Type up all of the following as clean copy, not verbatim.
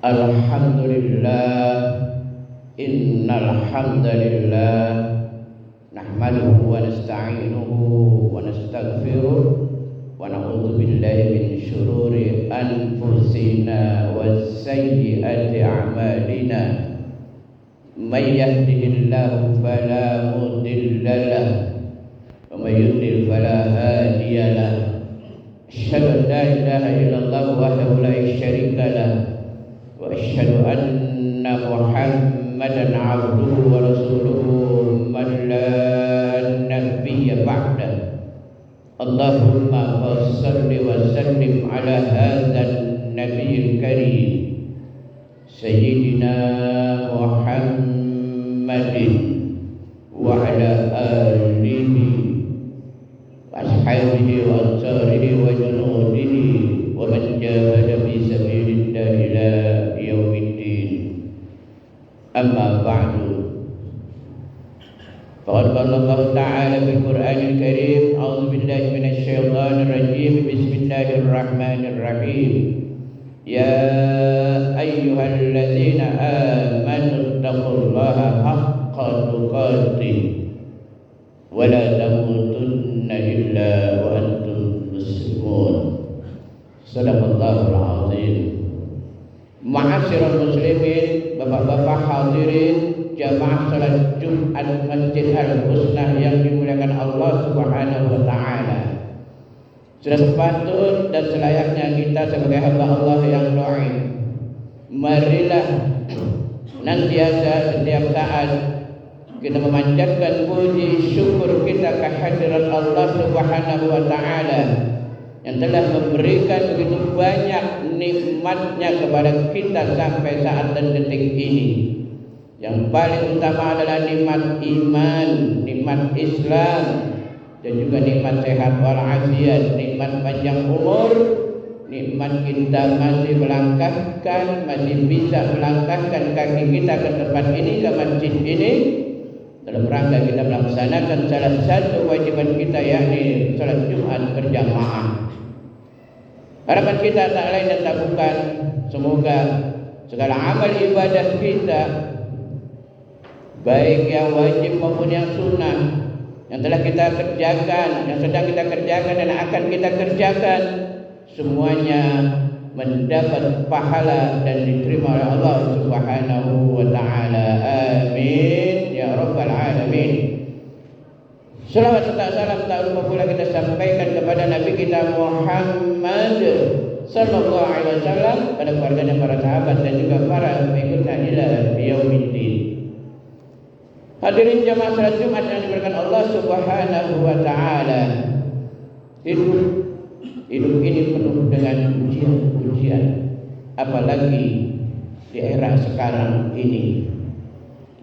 Alhamdulillah, innal hamdalillah nahmaduhu wa nasta'inuhu wa nastaghfiruh wa na'udzu billahi min syururi anfusina wa sayyiati a'malina. May yahdihillahu fala mudilla lahu wa may yudlil fala hadiya lahu. Asyhadu an la ilaha illallah wahdahu la syarika lahu wa asyhadu anna Muhammadan abduhu wa rasuluhu man la nabiyya ba'da. Allahumma shalli wa sallim ala hadzal nabiyil karim sayyidina Muhammadin wa ala alihi wa ashabihi wa ansarihi wa junudihi wa man jahada fi sabilillah ila yaumiddin. Amma ba'du. Faqad qala Allah ta'ala fil Qur'anil Karim, a'udzu billahi minasy syaithanir rajim. Bismillahirrahmanirrahim. Ya ayyuhalladzina amanu taqullaha haqqa tuqatih wa la tamutunna illa wa antum muslimun. Sadaqallahul azim. Ma'asyiral muslimin, bapak-bapak hadirin jamaah salat Jumat Masjid Al-Husnah yang dimuliakan Allah Subhanahu wa taala. Sudah sepatut dan selayaknya kita sebagai hamba Allah yang doa, marilah nantiasa setiap saat kita memanjatkan puji syukur kita kehadirat Allah Subhanahu wa taala yang telah memberikan begitu banyak nikmatnya kepada kita sampai saat dan detik ini. Yang paling utama adalah nikmat iman, nikmat Islam, dan juga nikmat sehat walafiat, nikmat panjang umur, nikmat kita masih melangkahkan, masih bisa melangkahkan kaki kita ke tempat ini, ke masjid ini, dalam rangka kita melaksanakan salah satu kewajiban kita, yakni salat Jumat berjamaah. Harapan kita tak lain dan tak bukan, semoga segala amal ibadah kita, baik yang wajib maupun yang sunnah, yang telah kita kerjakan, yang sedang kita kerjakan dan akan kita kerjakan, semuanya mendapat pahala dan diterima oleh Allah Subhanahu wa taala. Amin ya rabbal alamin. Salawat serta salam tak lupa pula kita sampaikan kepada Nabi kita Muhammad sallallahu alaihi wasallam, pada keluarga dan para sahabat dan juga para pengikutnya ila yaumiddin. Hadirin jamaah salat Jumat yang diberkahi Allah Subhanahu wa taala. Hidup ini penuh dengan ujian-ujian, apalagi di era sekarang ini.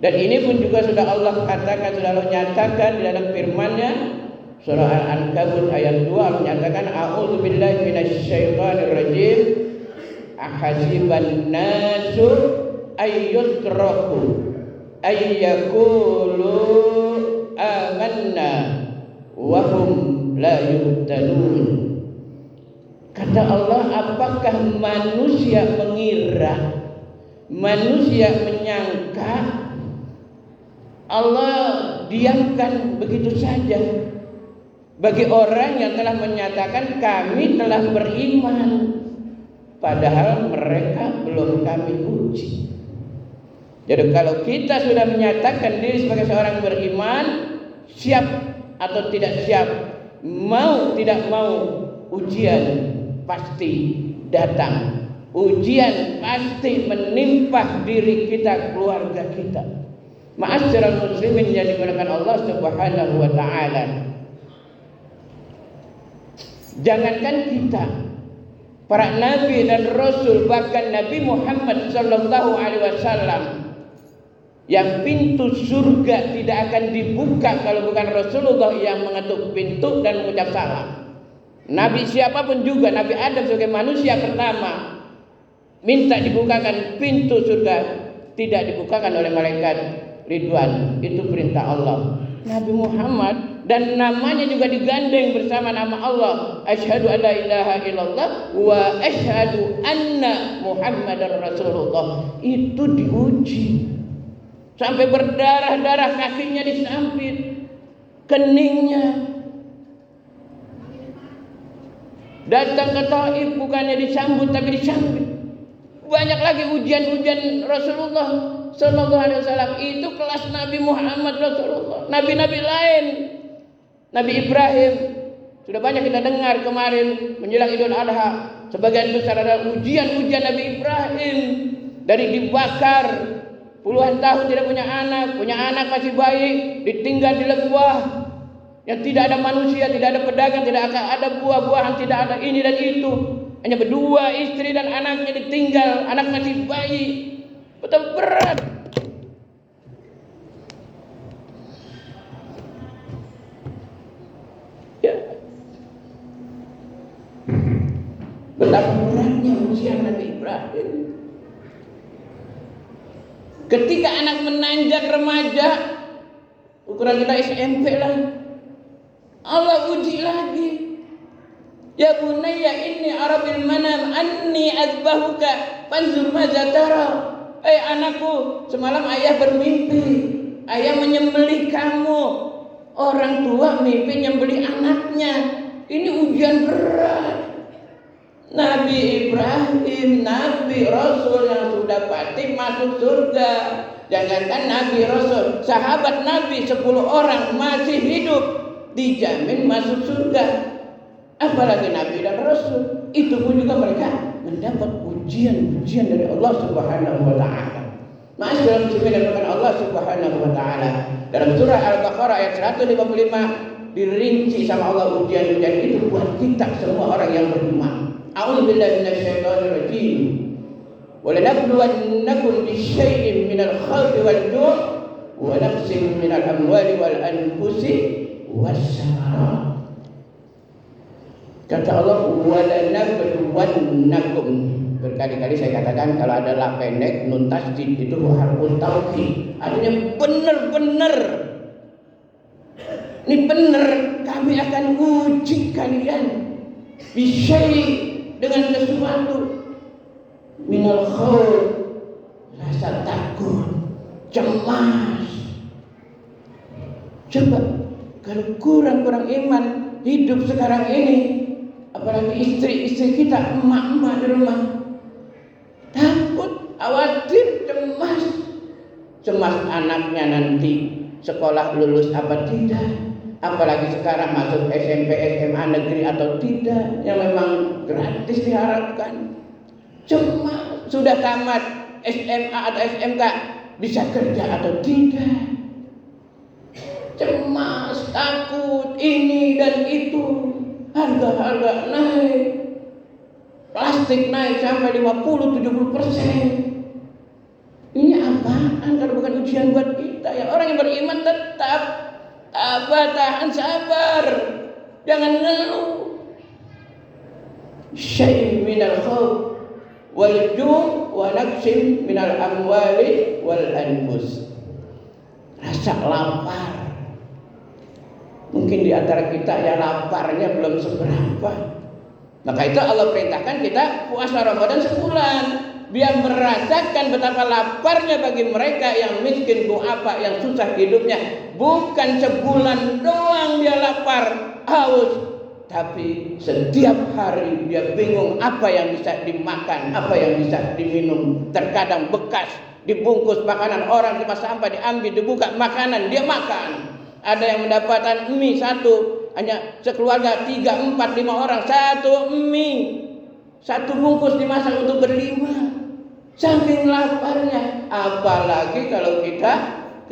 Dan ini pun juga sudah Allah katakan, sudah Allah nyatakan di dalam firman-Nya surah Al-Ankabut ayat 2. Allah nyatakan, a'udzu billahi minasy syaithanir rajim. Ahasiban nasu ayyutraku ayyakulu amanna wa hum la yuftanun. Kata Allah, apakah manusia mengira, manusia menyangka Allah diamkan begitu saja bagi orang yang telah menyatakan kami telah beriman, padahal mereka belum kami uji. Jadi kalau kita sudah menyatakan diri sebagai seorang beriman, siap atau tidak siap, mau tidak mau, ujian pasti datang. Ujian pasti menimpa diri kita, keluarga kita. Ma'asyiral muslimin yang dimuliakan Allah Subhanahu wa taala. Jangankan kita, para nabi dan rasul, bahkan Nabi Muhammad sallallahu alaihi wasallam, yang pintu surga tidak akan dibuka kalau bukan Rasulullah yang mengetuk pintu dan mengucap salam. Nabi siapapun juga, Nabi Adam sebagai manusia pertama, minta dibukakan pintu surga, tidak dibukakan oleh malaikat Ridwan. Itu perintah Allah. Nabi Muhammad dan namanya juga digandeng bersama nama Allah. Asyhadu an la ilaha illallah wa asyhadu anna Muhammadar Rasulullah. Itu diuji sampai berdarah-darah, kakinya disambit, keningnya. Datang ke Taif bukannya disambut tapi disambit. Banyak lagi ujian-ujian Rasulullah Sallallahu Alaihi Wasallam. Itu kelas Nabi Muhammad Rasulullah. Nabi-nabi lain, Nabi Ibrahim, sudah banyak kita dengar kemarin menjelang Idul Adha. Sebagian besar adalah ujian-ujian Nabi Ibrahim. Dari dibakar puluhan tahun tidak punya anak masih bayi, ditinggal di lembah yang tidak ada manusia, tidak ada pedagang, tidak akan ada buah-buahan, tidak ada ini dan itu. Hanya berdua, istri dan anaknya ditinggal, anak masih bayi. Betul berat. Ya. Betapa beratnya ujian Nabi Ibrahim. Ketika anak menanjak remaja, ukuran kita SMP lah, Allah uji lagi. Ya bunayya inni arabil manam anni azbahuka fanzur madza tara. Anakku, semalam ayah bermimpi, ayah menyembelih kamu. Orang tua mimpi nyembelih anaknya. Ini ujian berat. Nabi Ibrahim, Nabi Rasul yang sudah pasti masuk surga. Jangankan Nabi Rasul, sahabat Nabi 10 orang masih hidup, dijamin masuk surga. Apalagi Nabi dan Rasul, itu pun juga mereka mendapat ujian-ujian dari Allah Subhanahu wa taala. Ma'asyiral muslimin dan Allah Subhanahu wa taala. Dalam surah Al-Baqarah ayat 155 dirinci sama Allah ujian-ujian itu buat kita semua orang yang beriman. A'udzubillahi minasyaitonir rajim. Wa lanabluwannakum bisyai'in minal khawfi wal ju' wa naqsin minal amwali wal anfusi was-samarat. Kata Allah, walanabluwannakum. Berkali-kali saya katakan kalau ada la pendek nun tasdid itu harfun taukid. Artinya benar-benar. Ini benar, kami akan uji kalian bisyai, dengan sesuatu, minal khauf, rasa takut, cemas. Coba kalau kurang iman hidup sekarang ini, apalagi istri-istri kita, emak-emak di rumah, takut, khawatir, cemas anaknya nanti sekolah lulus apa tidak, apalagi sekarang masuk SMP, SMA negeri atau tidak, yang memang gratis diharapkan. Cemas, sudah tamat SMA atau SMK, bisa kerja atau tidak. Cemas, takut, ini dan itu. Harga-harga naik, plastik naik sampai 50-70%. Ini apaan kalau bukan ujian buat kita? Ya, orang yang beriman tetap tahan, sabar, jangan ngeluh. Syai' minal khauf wal ju' wa naqsin minal amwali wal anfus. Rasa lapar. Mungkin di antara kita yang laparnya belum seberapa. Maka itu Allah perintahkan kita puasa Ramadan sebulan, biar merasakan betapa laparnya bagi mereka yang miskin, du'afa, yang susah hidupnya. Bukan sebulan doang dia lapar, haus, tapi setiap hari dia bingung apa yang bisa dimakan, apa yang bisa diminum. Terkadang bekas dibungkus makanan orang di sampah diambil, dibuka makanan, dia makan. Ada yang mendapatkan mie satu, hanya sekeluarga 3, 4, 5 orang, satu mie, satu bungkus dimasak untuk berlima. Saking laparnya. Apalagi kalau kita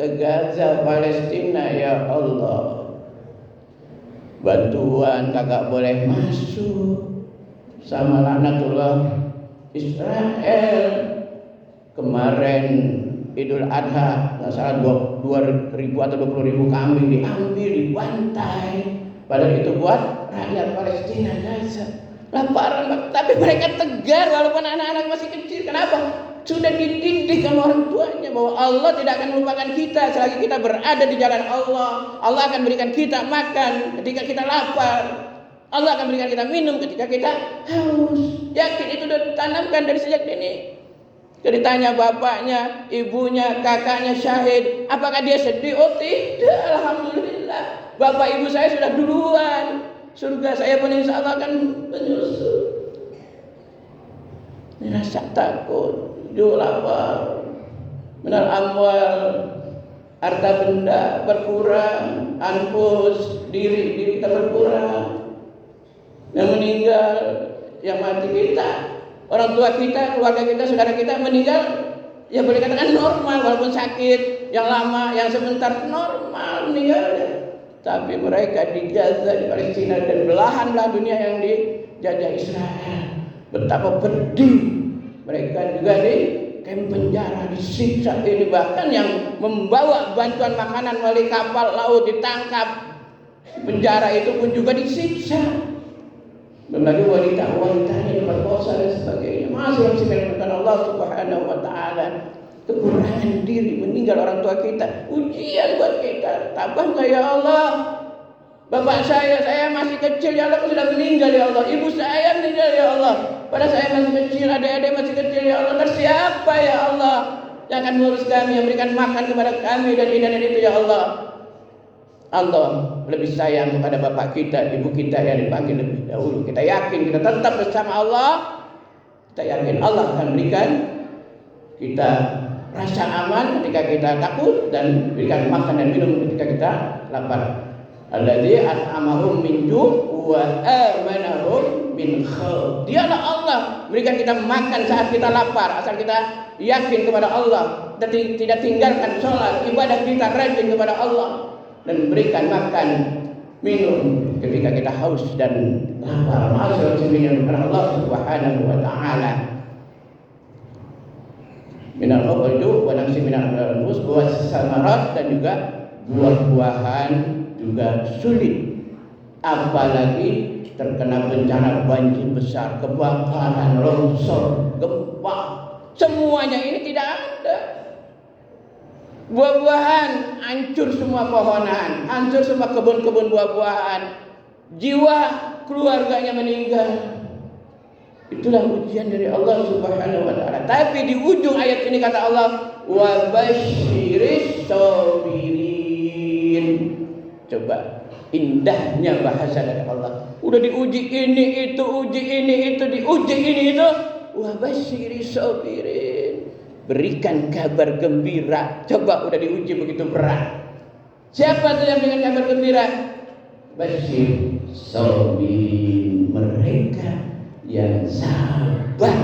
ke Gaza, Palestina, ya Allah, bantuan kagak boleh masuk. Sama laknatullah Israel. Kemarin Idul Adha, nggak salah 2.000 atau 20.000 kambing diambil, dibantai. Padahal itu buat rakyat Palestina, Gaza. Laparan, tapi mereka tegar walaupun anak-anak masih kecil. Kenapa? sudah dididik sama orang tuanya bahwa Allah tidak akan melupakan kita selagi kita berada di jalan Allah. Allah akan berikan kita makan ketika kita lapar. Allah akan berikan kita minum ketika kita haus. Yakin itu sudah ditanamkan dari sejak dini. Jadi ditanya bapaknya, ibunya, kakaknya syahid, apakah dia sedih? Oh tidak, alhamdulillah. Bapak ibu saya sudah duluan. Surga saya pun insya Allah akan menyusul. Rasa takut, lapar, minal amwal, harta benda berkurang, anfus, diri kita berkurang. Yang meninggal, yang mati kita, orang tua kita, keluarga kita, saudara kita meninggal, ya boleh katakan normal, walaupun sakit, yang lama, yang sebentar, normal meninggalnya. Tapi mereka di Gaza, di Palestina, dan belahan-belahan dunia yang dijajah Israel, betapa pedih mereka juga di kamp penjara, disiksa ini, bahkan yang membawa bantuan makanan melalui kapal laut ditangkap. Penjara itu pun juga disiksa. Belum wanita-wanitanya diperkosa dan sebagainya. Masih mencintai Allah Subhanahu wa taala. Kekurangan diri, meninggal orang tua kita, ujian buat kita. Tabah enggak ya Allah? Bapak saya masih kecil ya Allah, sudah meninggal ya Allah. Ibu saya meninggal ya Allah. Pada saya masih kecil, adik-adik masih kecil ya Allah. Dan siapa ya Allah yang akan mengurus kami, yang memberikan makan kepada kami dan ini dan itu ya Allah? Allah lebih sayang kepada bapak kita, ibu kita yang dipanggil lebih dahulu. Kita yakin kita tetap bersama Allah. Kita yakin Allah akan berikan kita rasa aman ketika kita takut dan berikan makan dan minum ketika kita lapar. Alladzi at'amahum min ju' wa amanahum min khauf. Dialah Allah berikan kita makan saat kita lapar, asal kita yakin kepada Allah, tidak tinggalkan sholat, ibadah kita rajin kepada Allah, dan berikan makan minum ketika kita haus dan lapar. Ma'asyiral muslimin karena Allah Subhanahu wa taala. Minal uqdu wa nafsi minal anfus wa samarat, dan juga buah-buahan juga sulit. Apalagi terkena bencana banjir besar, kebakaran, longsor, gempa. Semuanya ini tidak ada. Buah-buahan hancur semua, pohonan hancur semua, kebun-kebun buah-buahan. Jiwa keluarganya meninggal. Itulah ujian dari Allah Subhanahu wa taala. Tapi di ujung ayat ini kata Allah, wa basyiris sabirin. Coba indahnya bahasa dari Allah. Udah diuji ini itu, uji ini itu, diuji ini itu. Wa basyiris sabirin. Berikan kabar gembira. Coba udah diuji begitu berat. Siapa tuh yang berikan kabar gembira? Basyir sabirin, mereka yang sabar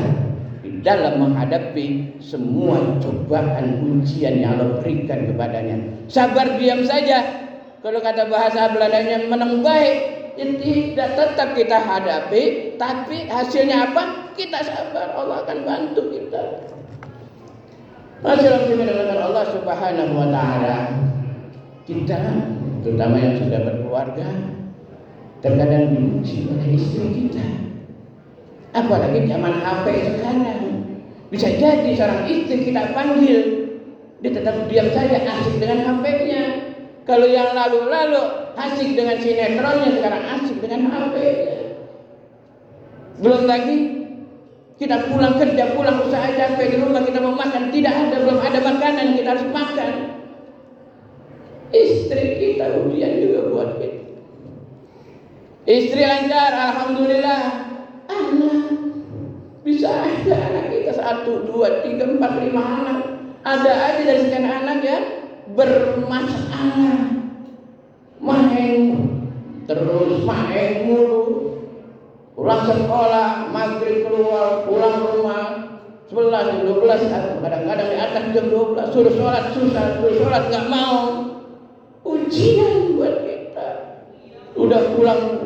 di dalam menghadapi semua cobaan ujian yang Allah berikan kepadanya. Sabar diam saja. Kalau kata bahasa Belandanya menang baik, tidak, tetap kita hadapi, tapi hasilnya apa? Kita sabar, Allah akan bantu kita. Masyaallah dengan Allah Subhanahu wa taala. Kita terutama yang sudah berkeluarga terkadang diuji oleh istri kita. Apalagi zaman HP sekarang. Bisa jadi seorang istri kita panggil, dia tetap diam saja, asik dengan HP-nya. Kalau yang lalu-lalu asik dengan sinetronnya, sekarang asik dengan HP-nya. Belum lagi kita pulang kerja, pulang usaha capek di rumah, kita mau makan, tidak ada, belum ada makanan, kita harus makan. Istri kita ujian juga buat kita. Istri lancar, alhamdulillah. Anak bisa ada anak kita 1, 2, 3, 4, 5 anak. Ada aja dari sekian anak ya bermasalah. Main terus, main mulu. Pulang sekolah, maghrib keluar, pulang rumah 11, 12, kadang-kadang di atas jam 12, suruh sholat susah, suruh sholat nggak mau. Ujian buat kita. Udah pulang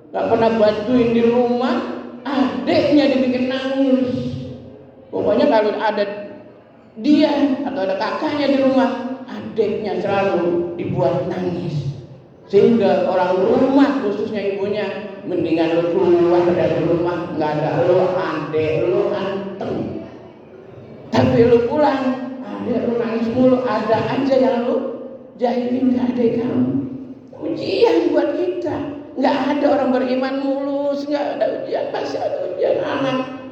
nggak pernah bantuin di rumah, adiknya dibikin nangis. Pokoknya kalau ada dia atau ada kakaknya di rumah, adiknya selalu dibuat nangis. Sehingga orang rumah, khususnya ibunya, mendingan lu keluar dari rumah, nggak ada lu, adek lu anteng. Tapi lu pulang, lu nangis mulu, ada aja yang lu jahilin ke adik kamu. Ujian buat kita. Nggak ada orang beriman mulus, nggak ada ujian, pasti ada ujian anak.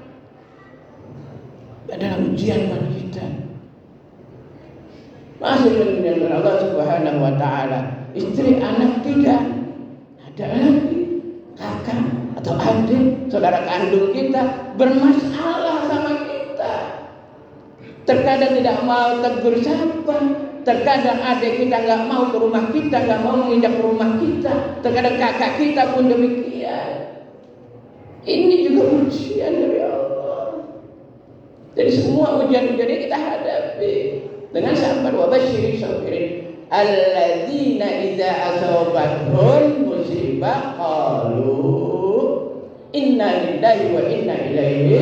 Adalah ujian buat kita. Masih dengan Allah Subhanahu wa taala. Istri, anak tidak. Ada lagi kakak atau adik, saudara kandung kita bermasalah sama kita. Terkadang tidak mau tegur sapa, terkadang adik kita nggak mau ke rumah kita, nggak mau menginjak rumah kita, terkadang kakak kita pun demikian. Ini juga ujian dari Allah. Jadi semua ujian-ujian ini kita hadapi dengan sabar. Wa basyiri sabirin alladzina idza asabathum musibah qalu inna lillahi wa inna ilaihi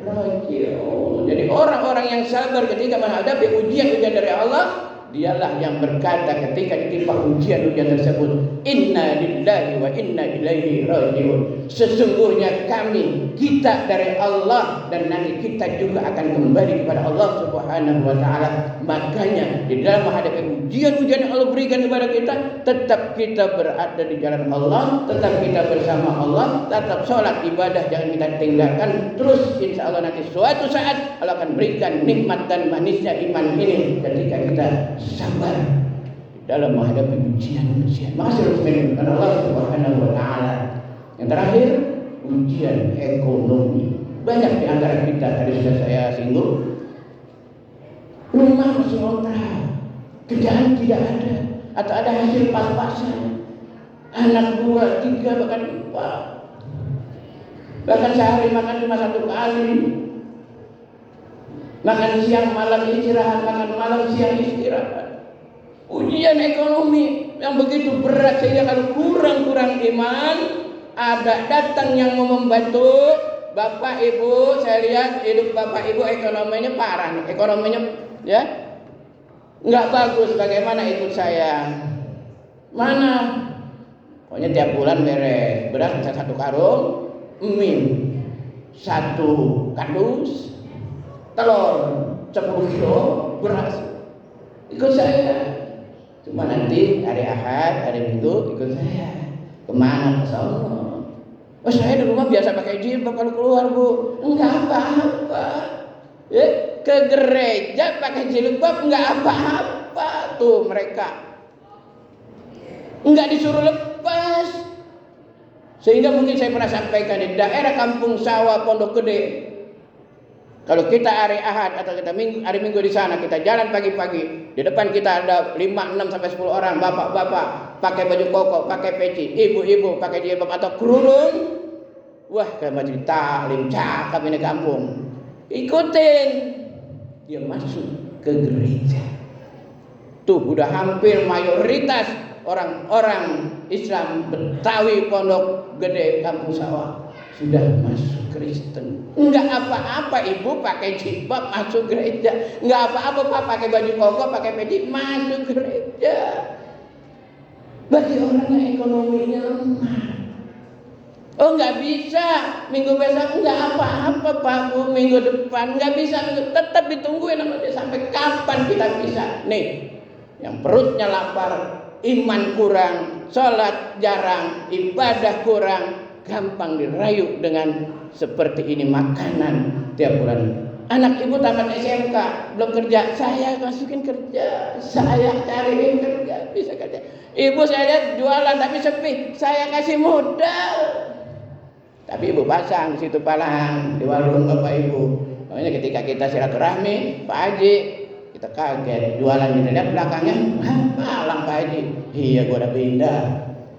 raji'un. Jadi orang-orang yang sabar ketika menghadapi ujian-ujian dari Allah, dialah yang berkata ketika ditimpa ujian-ujian tersebut, inna lillahi wa inna ilaihi raji'un. Sesungguhnya kami, kita dari Allah, dan nanti kita juga akan kembali kepada Allah Subhanahu wa taala. Makanya di dalam menghadapi ujian-ujian yang Allah berikan kepada kita, tetap kita berada di jalan Allah, tetap kita bersama Allah, tetap sholat ibadah jangan kita tinggalkan. Terus insya Allah nanti suatu saat Allah akan berikan nikmat dan manisnya iman ini ketika kita sabar dalam menghadapi ujian-ujian. Masih karena Allah Subhanahu wa taala. Yang terakhir, ujian ekonomi. Banyak di antara kita, tadi sudah saya singgung, rumah masih ngontrak, kerjaan tidak ada, atau ada hasil pas-pasan, anak 2, 3, bahkan 4, bahkan sehari makan cuma 1 kali, makan siang malam istirahat, makan malam siang istirahat. Ujian ekonomi yang begitu berat sehingga kalau kurang iman, ada datang yang mau membantu. Bapak Ibu, saya lihat hidup Bapak Ibu ekonominya parah nih. Ekonominya ya nggak bagus. Bagaimana ikut saya? Mana? Pokoknya tiap bulan beres. Beras bisa 1 karung, mie 1 kardus, telur 10 kilo, beras. Ikut saya. Cuma nanti hari Ahad, hari Minggu ikut saya. Kemana? Ke sono. Oh, saya di rumah biasa pakai jilbab kalau keluar, Bu. Enggak apa-apa. Ya, ke gereja pakai jilbab enggak apa-apa. Tuh mereka enggak disuruh lepas. Sehingga mungkin saya pernah sampaikan di daerah Kampung Sawah Pondok Gede, kalau kita hari Ahad atau kita hari Minggu di sana, kita jalan pagi-pagi, di depan kita ada 5, 6 sampai 10 orang, bapak-bapak pakai baju koko, pakai peci, ibu-ibu pakai jilbab atau kerudung. Wah, kayak majelis taklim, cakep ini kampung. Ikutin. Dia masuk ke gereja. Tuh udah hampir mayoritas orang-orang Islam Betawi Pondok Gede Kampung Sawah sudah masuk Kristen. Enggak apa-apa ibu pakai jilbab masuk gereja. Enggak apa-apa Pak pakai baju koko, pakai peci masuk gereja. Bagi orang yang ekonominya lemah, oh enggak bisa minggu besok, enggak apa-apa Pak Bu, minggu depan enggak bisa, tetap ditungguin sama dia. Sampai kapan kita bisa? Nih, yang perutnya lapar, iman kurang, sholat jarang, ibadah kurang, gampang dirayu dengan seperti ini makanan tiap bulan. Anak ibu tamat SMK belum kerja, saya masukin kerja, saya cariin kerja, bisa kerja. Ibu saya lihat jualan tapi sepi, saya kasih modal. Tapi ibu pasang di situ palang di warung bapak ibu. Makanya ketika kita silaturahmi, Pak Haji, kita kaget jualan kita lihat belakangnya, palang Pak Haji. Iya, gua udah pindah.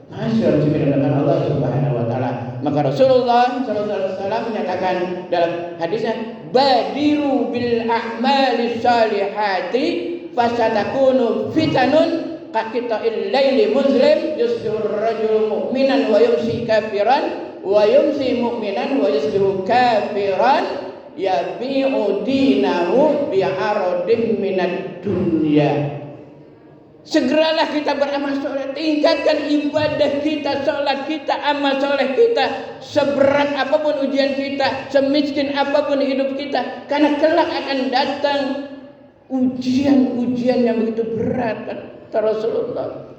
Masyaallah dengan Allah Subhanahu wa taala. Maka Rasulullah sallallahu alaihi wasallam menyatakan dalam hadisnya, badiru bil a'malis salihati fasatakunu fitanun qaqita'il laili muslim yusbihu ar-rajulu mu'minan wa yumsi kafiran wa yumsi mu'minan wa yusbihu kafiran yabi'u dinahu bi'aradin minad dunya. Segeralah kita beramal soleh, tingkatkan ibadah kita, sholat kita, amal soleh kita, seberat apapun ujian kita, semiskin apapun hidup kita, karena kelak akan datang ujian-ujian yang begitu berat, kata Rasulullah.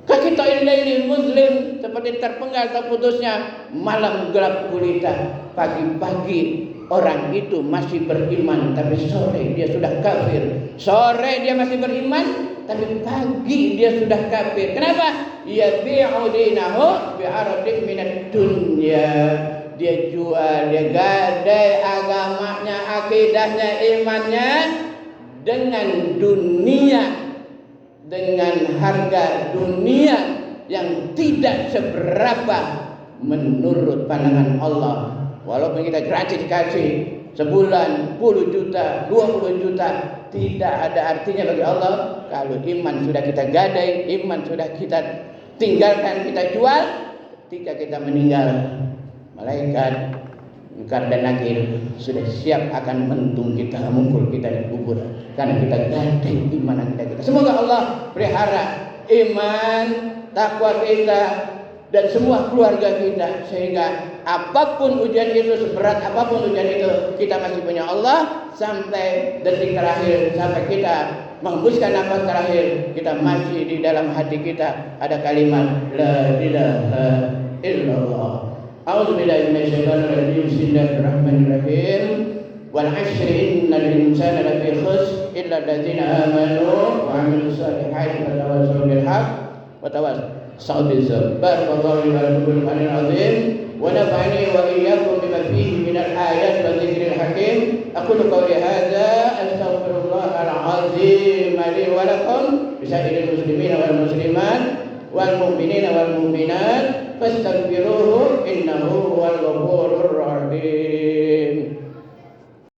Kaki ta'ilai muslim seperti terpenggal terputusnya malam gelap gulita. Pagi-pagi orang itu masih beriman, tapi sore dia sudah kafir. Sore dia masih beriman, tapi pagi dia sudah kafir. Kenapa? Yabi'u dinahu bi'aradin minad dunya. Dia jual, dia gadai agamanya, akidahnya, imannya dengan dunia, dengan harga dunia yang tidak seberapa menurut pandangan Allah. Walaupun kita gratis kasih sebulan 10 juta, 20 juta, tidak ada artinya bagi Allah kalau iman sudah kita gadai, iman sudah kita tinggalkan, kita jual. Ketika kita meninggal, malaikat Munkar dan Nakir sudah siap akan mentung kita, mukul kita di kubur karena kita gadai iman kita. Semoga Allah pelihara iman, takwa kita dan semua keluarga kita, sehingga apapun ujian itu, seberat apapun ujian itu, kita masih punya Allah sampai detik terakhir, sampai kita menghembuskan nafas terakhir, kita masih di dalam hati kita ada kalimat la ilaha illallah. A'udzu billahi minasyaitonir rajim. Bismillahirrahmanirrahim. Wal 'ashri innal insana lafi khusr illa alladziina aamanu wa 'amilus shalihati wa tawassaw bil haqq wa tawassaw bis sabr. Barakallahu li wa lakum bil Qur'anil 'azim wa nafa'ani wa iyyakum bima fihi minal ayati wa dzikril hakim. Aqulu qawli hadza astaghfirullahal 'azim li wa lakum bisairil muslimina wal muslimat wal mu'minina wal mu'minat fastaghfiruhu innahu huwal ghafurur rahim.